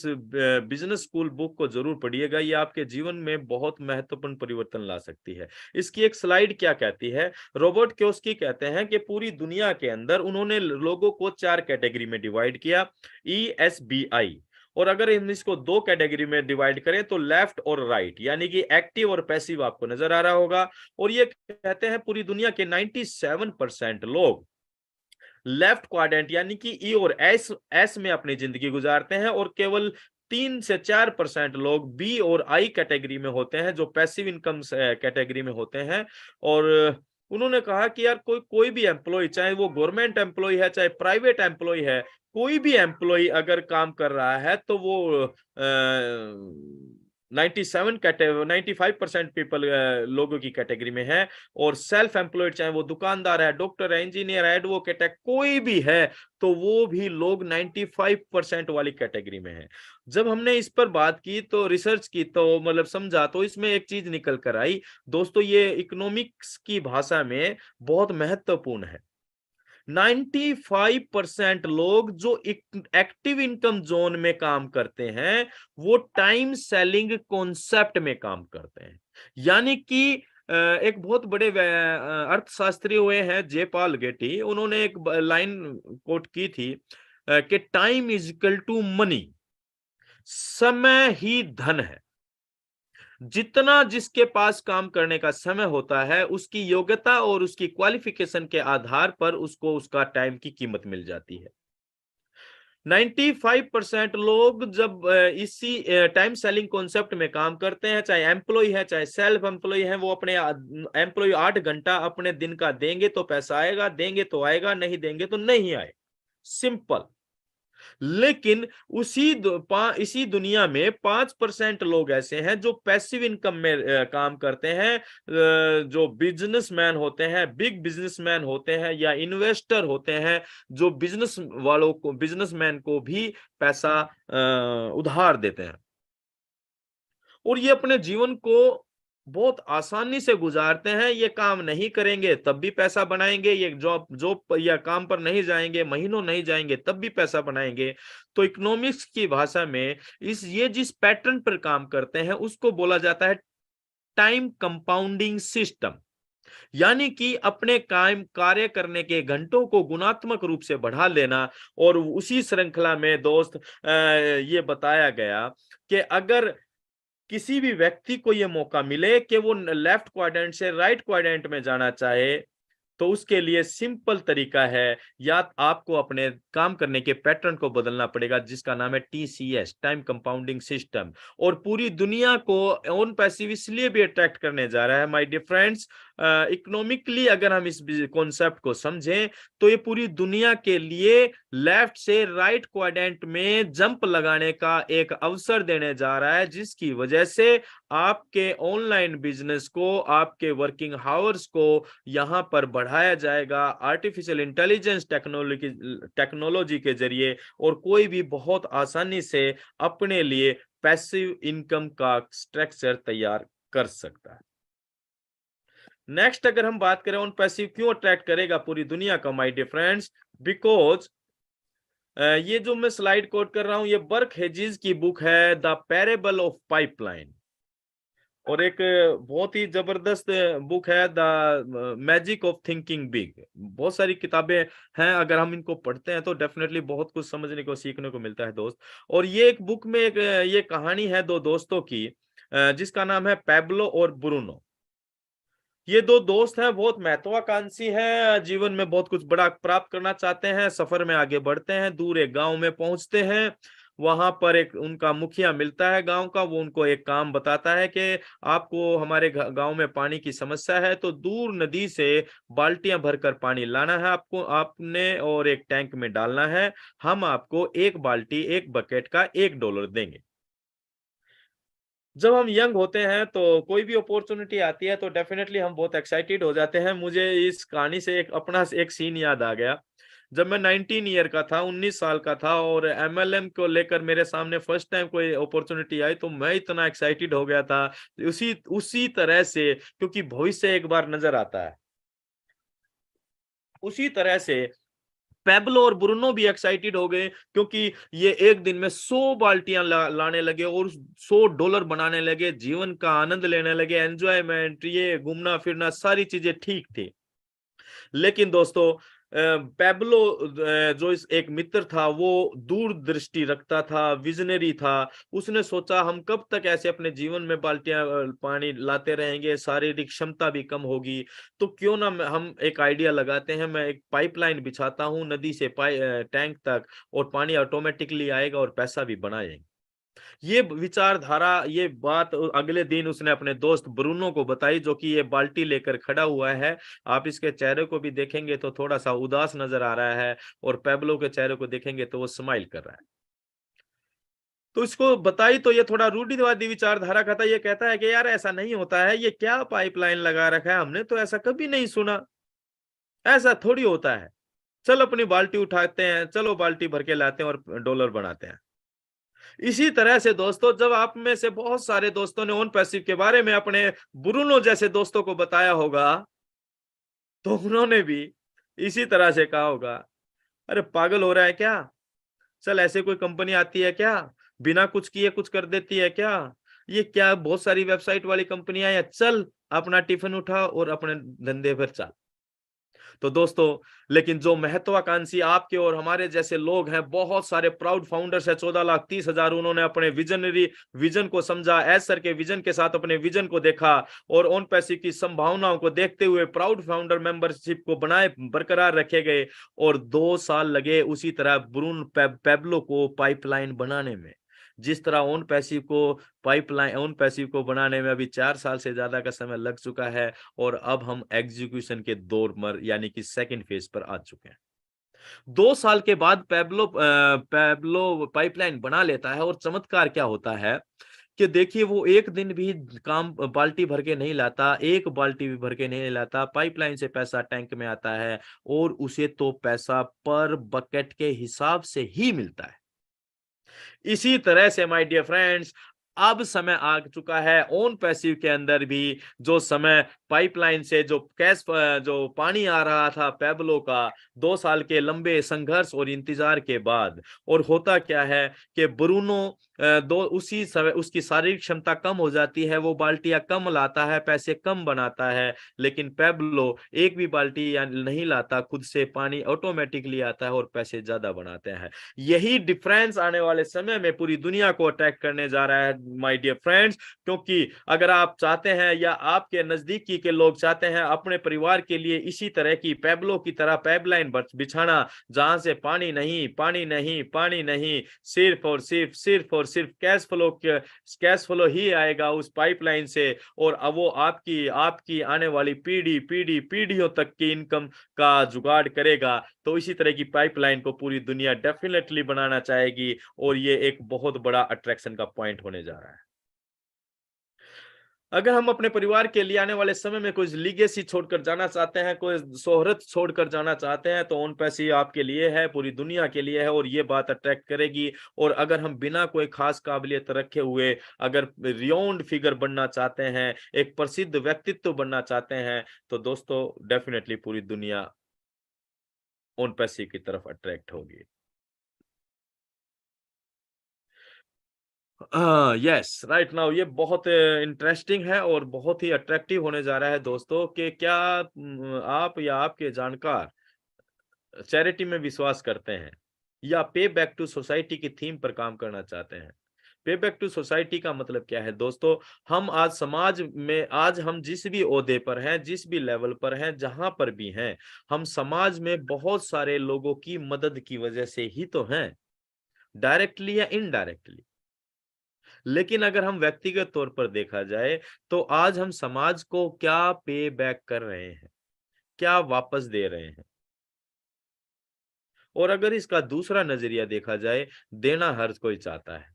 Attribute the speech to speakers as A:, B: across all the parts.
A: Business school book को जरूर पढ़िएगा, ये आपके जीवन में बहुत महत्वपूर्ण परिवर्तन ला सकती है। इसकी एक स्लाइड क्या कहती है, रॉबर्ट कियोसाकी कहते हैं कि पूरी दुनिया के अंदर उन्होंने लोगों को 4 कैटेगरी में डिवाइड किया, ESBI। और अगर हम इसको 2 कैटेगरी में डिवाइड करें तो लेफ्ट और राइट, यानी कि एक्टिव और पैसिव आपको नजर आ रहा होगा। और ये कहते हैं पूरी दुनिया के 97% लोग लेफ्ट क्वाड्रेंट यानी कि ई और एस में अपनी जिंदगी गुजारते हैं, और केवल 3 से 4% लोग बी और आई कैटेगरी में होते हैं, जो पैसिव इनकम कैटेगरी में होते हैं। और उन्होंने कहा कि यार कोई कोई भी एम्प्लॉय, चाहे वो गवर्नमेंट एम्प्लॉय है चाहे प्राइवेट एम्प्लॉय है, कोई भी एम्प्लॉय अगर काम कर रहा है तो वो 95% पीपल लोगों की कैटेगरी में है। और सेल्फ एम्प्लॉयड, चाहे वो दुकानदार है, डॉक्टर है, इंजीनियर है, एडवोकेट है, कोई भी है, तो वो भी लोग 95% वाली कैटेगरी में है। जब हमने इस पर बात की तो रिसर्च की तो मतलब समझा, तो इसमें एक चीज निकल कर आई दोस्तों, ये इकोनॉमिक्स की भाषा में बहुत महत्वपूर्ण है। 95% लोग जो एक्टिव इनकम जोन में काम करते हैं वो टाइम सेलिंग कॉन्सेप्ट में काम करते हैं। यानी कि एक बहुत बड़े अर्थशास्त्री हुए हैं जयपाल गेटी, उन्होंने एक लाइन कोट की थी कि time is equal to money, समय ही धन है। जितना जिसके पास काम करने का समय होता है, उसकी योग्यता और उसकी क्वालिफिकेशन के आधार पर उसको उसका टाइम की कीमत मिल जाती है। 95% लोग जब इसी टाइम सेलिंग कॉन्सेप्ट में काम करते हैं, चाहे एम्प्लॉय है चाहे सेल्फ एम्प्लॉय है, वो अपने एम्प्लॉय 8 घंटा अपने दिन का देंगे तो पैसा आएगा, देंगे तो आएगा, नहीं देंगे तो नहीं आए, सिंपल। लेकिन इसी दुनिया में 5% लोग ऐसे हैं जो पैसिव इनकम में काम करते हैं, जो बिजनेसमैन होते हैं, बिग बिजनेसमैन होते हैं या इन्वेस्टर होते हैं, जो बिजनेसमैन को भी पैसा उधार देते हैं, और ये अपने जीवन को बहुत आसानी से गुजारते हैं। ये काम नहीं करेंगे तब भी पैसा बनाएंगे, ये जॉब जॉब या काम पर नहीं जाएंगे, महीनों नहीं जाएंगे तब भी पैसा बनाएंगे। तो इकोनॉमिक्स की भाषा में ये जिस पैटर्न पर काम करते हैं उसको बोला जाता है टाइम कंपाउंडिंग सिस्टम। यानी कि अपने काम कार्य करने के घंटों को गुणात्मक रूप से बढ़ा लेना। और उसी श्रृंखला में दोस्त ये बताया गया कि अगर किसी भी व्यक्ति को यह मौका मिले कि वो लेफ्ट क्वाड्रेंट से राइट क्वाड्रेंट में जाना चाहे, तो उसके लिए सिंपल तरीका है, या आपको अपने काम करने के पैटर्न को बदलना पड़ेगा, जिसका नाम है TCS, टाइम कंपाउंडिंग सिस्टम। और पूरी दुनिया को ऑन पैसिव इसलिए भी अट्रैक्ट करने जा रहा है माय डियर फ्रेंड्स, इकोनॉमिकली अगर हम इस कॉन्सेप्ट को समझें तो ये पूरी दुनिया के लिए लेफ्ट से राइट क्वाड्रेंट में जंप लगाने का एक अवसर देने जा रहा है, जिसकी वजह से आपके ऑनलाइन बिजनेस को, आपके वर्किंग हावर्स को यहां पर बढ़ाया जाएगा आर्टिफिशियल इंटेलिजेंस टेक्नोलॉजी के जरिए, और कोई भी बहुत आसानी से अपने लिए पैसिव इनकम का स्ट्रक्चर तैयार कर सकता है। नेक्स्ट अगर हम बात करें ऑन पैसिव क्यों अट्रैक्ट करेगा पूरी दुनिया का माय डियर फ्रेंड्स, बिकॉज ये जो मैं स्लाइड कोट कर रहा हूं ये बर्क हेजिस की बुक है द पैरेबल ऑफ पाइपलाइन, और एक बहुत ही जबरदस्त बुक है the magic of thinking big. बहुत सारी किताबें हैं, अगर हम इनको पढ़ते हैं तो डेफिनेटली बहुत कुछ समझने को सीखने को मिलता है दोस्त। और ये एक बुक में एक ये कहानी है दो दोस्तों की, जिसका नाम है पैब्लो और ब्रूनो। ये दो दोस्त हैं, बहुत महत्वाकांक्षी हैं, जीवन में बहुत कुछ बड़ा प्राप्त करना चाहते हैं, सफर में आगे बढ़ते हैं, दूर एक गांव में पहुंचते हैं। वहां पर एक उनका मुखिया मिलता है गांव का, वो उनको एक काम बताता है कि आपको हमारे गांव में पानी की समस्या है, तो दूर नदी से बाल्टियां भरकर पानी लाना है आपको, आपने, और एक टैंक में डालना है। हम आपको एक बाल्टी, एक बकेट का $1 देंगे। जब हम यंग होते हैं तो कोई भी अपॉर्चुनिटी आती है तो डेफिनेटली हम बहुत एक्साइटेड हो जाते हैं। मुझे इस कहानी से एक सीन याद आ गया। जब मैं 19 ईयर का था, 19 साल का था, और MLM को लेकर मेरे सामने फर्स्ट टाइम कोई अपॉर्चुनिटी आई तो मैं इतना एक्साइटेड हो गया था। उसी उसी तरह से, क्योंकि भविष्य एक बार नजर आता है, उसी तरह से पेब्लो और ब्रूनो भी एक्साइटेड हो गए, क्योंकि ये एक दिन में 100 बाल्टियां लाने लगे और $100 बनाने लगे, जीवन का आनंद लेने लगे, एंजॉयमेंट, ये घूमना फिरना सारी चीजें ठीक थी। लेकिन दोस्तों पेब्लो जो इस एक मित्र था, वो दूरदृष्टि रखता था, विजनरी था। उसने सोचा हम कब तक ऐसे अपने जीवन में बाल्टियां पानी लाते रहेंगे, शारीरिक क्षमता भी कम होगी, तो क्यों ना हम एक आइडिया लगाते हैं, मैं एक पाइपलाइन बिछाता हूँ नदी से टैंक तक, और पानी ऑटोमेटिकली आएगा और पैसा भी बनाएंगे। ये विचारधारा, ये बात अगले दिन उसने अपने दोस्त ब्रूनो को बताई, जो कि ये बाल्टी लेकर खड़ा हुआ है। आप इसके चेहरे को भी देखेंगे तो थोड़ा सा उदास नजर आ रहा है, और पेब्लो के चेहरे को देखेंगे तो वो स्माइल कर रहा है। तो इसको बताई तो ये थोड़ा रूढ़िवादी विचारधारा का था। ये कहता है कि यार ऐसा नहीं होता है, ये क्या पाइपलाइन लगा रखा है, हमने तो ऐसा कभी नहीं सुना, ऐसा थोड़ी होता है। चल अपनी बाल्टी उठाते हैं, चलो बाल्टी भर के लाते हैं और डॉलर बनाते हैं। इसी तरह से दोस्तों, जब आप में से बहुत सारे दोस्तों ने ओन पैसिव के बारे में अपने ब्रूनो जैसे दोस्तों को बताया होगा, तो उन्होंने भी इसी तरह से कहा होगा, अरे पागल हो रहा है क्या, चल ऐसे कोई कंपनी आती है क्या, बिना कुछ किए कुछ कर देती है क्या, ये क्या बहुत सारी वेबसाइट वाली कंपनियां हैं, चल अपना टिफिन उठा और अपने धंधे पर चल। तो दोस्तों, लेकिन जो महत्वाकांक्षी आपके और हमारे जैसे लोग हैं, बहुत सारे प्राउड फाउंडर्स है, 14,30,000, उन्होंने अपने विजनरी विजन को समझा, एस सर के विजन के साथ अपने विजन को देखा, और ओन पैसिव की संभावनाओं को देखते हुए प्राउड फाउंडर मेंबरशिप को बनाए बरकरार रखे गए, और 2 साल लगे उसी तरह पेब्लो को पाइपलाइन बनाने में। जिस तरह ओन पैसिव को बनाने में अभी 4 साल से ज्यादा का समय लग चुका है, और अब हम एग्जीक्यूशन के दौर पर यानी कि सेकंड फेज पर आ चुके हैं। 2 साल के बाद पेब्लो पाइपलाइन बना लेता है, और चमत्कार क्या होता है कि देखिए, वो एक दिन भी काम बाल्टी भर के नहीं लाता, एक बाल्टी भी भर के नहीं लाता, पाइपलाइन से पैसा टैंक में आता है, और उसे तो पैसा पर बकेट के हिसाब से ही मिलता है। इसी तरह से माय डियर फ्रेंड्स, अब समय आ चुका है ओन पैसिव के अंदर भी, जो समय पाइपलाइन से जो पानी आ रहा था पेब्लो का, 2 साल के लंबे संघर्ष और इंतजार के बाद, और होता क्या है कि ब्रूनो दो उसी समय उसकी शारीरिक क्षमता कम हो जाती है, वो बाल्टियां कम लाता है, पैसे कम बनाता है, लेकिन पेब्लो एक भी बाल्टी या नहीं लाता, खुद से पानी ऑटोमेटिकली आता है और पैसे ज्यादा बनाते हैं। यही डिफरेंस आने वाले समय में पूरी दुनिया को अटैक करने जा रहा है माय डियर फ्रेंड्स, क्योंकि अगर आप चाहते हैं या आपके नजदीकी के लोग चाहते हैं अपने परिवार के लिए इसी तरह की पेब्लो की तरह पाइपलाइन बिछाना, जहां से पानी नहीं, पानी नहीं, पानी नहीं, सिर्फ कैश फ्लो ही आएगा उस पाइपलाइन से, और अब वो आपकी आपकी आने वाली पीढ़ियों तक की इनकम का जुगाड़ करेगा। तो इसी तरह की पाइपलाइन को पूरी दुनिया डेफिनेटली बनाना चाहेगी, और ये एक बहुत बड़ा अट्रैक्शन का पॉइंट होने जा रहा है। अगर हम अपने परिवार के लिए आने वाले समय में कोई लीगेसी छोड़कर जाना चाहते हैं, कोई शोहरत छोड़कर जाना चाहते हैं, तो ओन पैसिव आपके लिए है, पूरी दुनिया के लिए है, और ये बात अट्रैक्ट करेगी। और अगर हम बिना कोई खास काबिलियत रखे हुए अगर रियोन्ड फिगर बनना चाहते हैं, एक प्रसिद्ध व्यक्तित्व बनना चाहते हैं, तो दोस्तों डेफिनेटली पूरी दुनिया ओन पैसिव की तरफ अट्रैक्ट होगी। यस, राइट नाउ ये बहुत इंटरेस्टिंग है और बहुत ही अट्रैक्टिव होने जा रहा है दोस्तों, कि क्या आप या आपके जानकार चैरिटी में विश्वास करते हैं, या पे बैक टू सोसाइटी की थीम पर काम करना चाहते हैं। पे बैक टू सोसाइटी का मतलब क्या है दोस्तों, हम आज समाज में, आज हम जिस भी ओहदे पर हैं, जिस भी लेवल पर हैं, जहां पर भी हैं, हम समाज में बहुत सारे लोगों की मदद की वजह से ही तो हैं, डायरेक्टली या इनडायरेक्टली। लेकिन अगर हम व्यक्तिगत तौर पर देखा जाए, तो आज हम समाज को क्या पे बैक कर रहे हैं, क्या वापस दे रहे हैं। और अगर इसका दूसरा नजरिया देखा जाए, देना हर कोई चाहता है,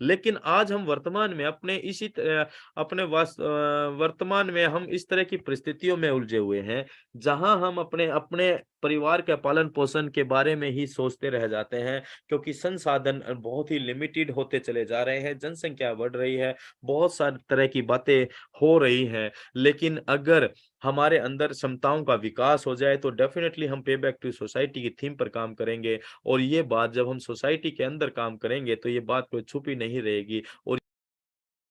A: लेकिन आज हम वर्तमान में वर्तमान में हम इस तरह की परिस्थितियों में उलझे हुए हैं, जहां हम अपने अपने परिवार के पालन पोषण के बारे में ही सोचते रह जाते हैं, क्योंकि संसाधन बहुत ही लिमिटेड होते चले जा रहे हैं, जनसंख्या बढ़ रही है, बहुत सारी तरह की बातें हो रही हैं। लेकिन अगर हमारे अंदर क्षमताओं का विकास हो जाए तो डेफिनेटली हम पे बैक टू सोसाइटी की थीम पर काम करेंगे, और ये बात जब हम सोसाइटी के अंदर काम करेंगे तो ये बात कोई छुपी नहीं रहेगी। और